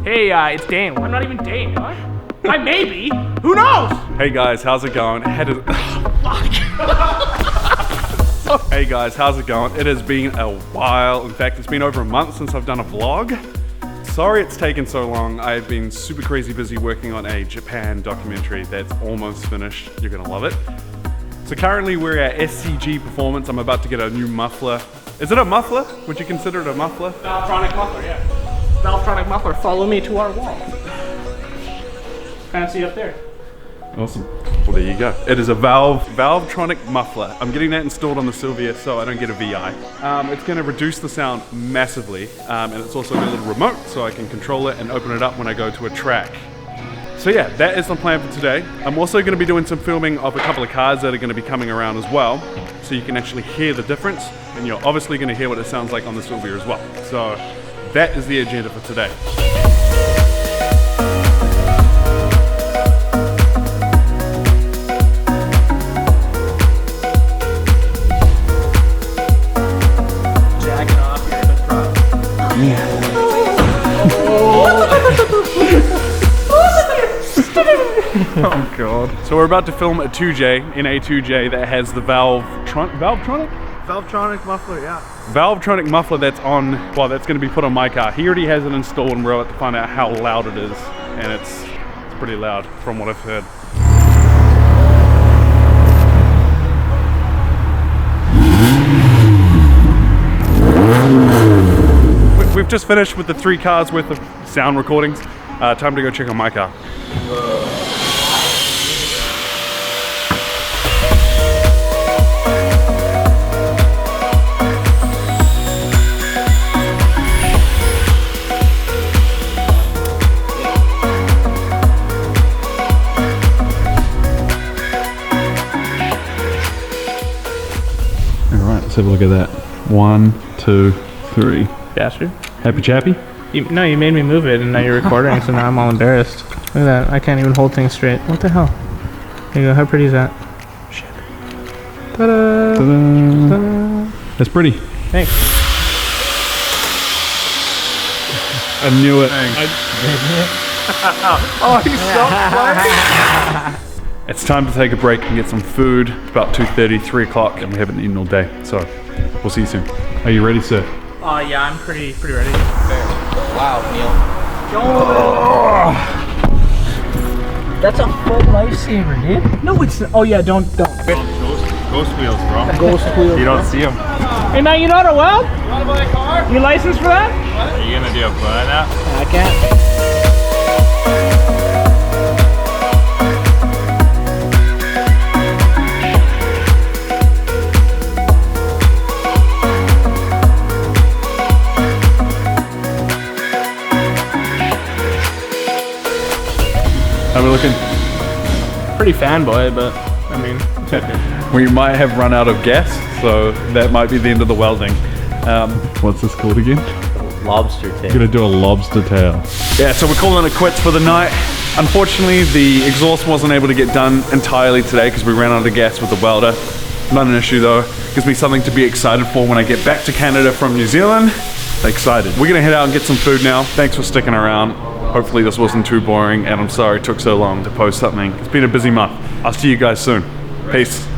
Hey, it's Dane. I'm not even Dane, what? I may be. Who knows? Hey guys, how's it going? Hey guys, how's it going? It has been a while. In fact, it's been over a month since I've done a vlog. Sorry it's taken so long. I've been super crazy busy working on a Japan documentary that's almost finished. You're gonna love it. So currently we're at SCG Performance. I'm about to get a new muffler. Is it a muffler? Would you consider it a muffler? Valvetronic Muffler, yeah. Valvetronic Muffler, follow me to our wall. Fancy up there. Awesome. Well, there you go. It is a Valvetronic Muffler. I'm getting that installed on the Silvia so I don't get a VI. It's going to reduce the sound massively, and it's also got a little remote so I can control it and open it up when I go to a track. So yeah, that is the plan for today. I'm also going to be doing some filming of a couple of cars that are going to be coming around as well, so you can actually hear the difference, and you're obviously going to hear what it sounds like on the Silvia as well. So that is the agenda for today. Oh god. So we're about to film a 2J in a 2J that has the Valvetronic Muffler, yeah. Valvetronic Muffler that's on, well, that's going to be put on my car. He already has it installed and we're about to find out how loud it is. And it's pretty loud from what I've heard. We've just finished with the 3 cars worth of sound recordings. Time to go check on my car. Alright, let's have a look at that. 1, 2, 3. Bastard. Happy chappy? No, you made me move it and now you're recording, so now I'm all embarrassed. Look at that, I can't even hold things straight. What the hell? There you go, how pretty is that? Shit. Ta-da! Ta-da! Ta-da. That's pretty. Thanks. I knew it. Oh, he's so funny! It's time to take a break and get some food. It's about 2:30, 3 o'clock, and we haven't eaten all day. So, we'll see you soon. Are you ready, sir? Yeah, I'm pretty ready. Wow, Neil. Oh. That's a full lifesaver, dude. No, it's, oh yeah, don't. Ghost wheels, bro. Ghost wheels. You don't see them. Hey man, you know how to weld? You wanna buy a car? You licensed for that? Are you gonna do a put on that? I can't. How are we looking? Pretty fanboy, but I mean, it's okay. We might have run out of gas, so that might be the end of the welding. What's this called again? Lobster tail. Gonna do a lobster tail. Yeah, so we're calling it quits for the night. Unfortunately, the exhaust wasn't able to get done entirely today because we ran out of gas with the welder. Not an issue though. Gives me something to be excited for when I get back to Canada from New Zealand. Excited. We're gonna head out and get some food now. Thanks for sticking around. Hopefully this wasn't too boring, and I'm sorry it took so long to post something. It's been a busy month. I'll see you guys soon. Peace.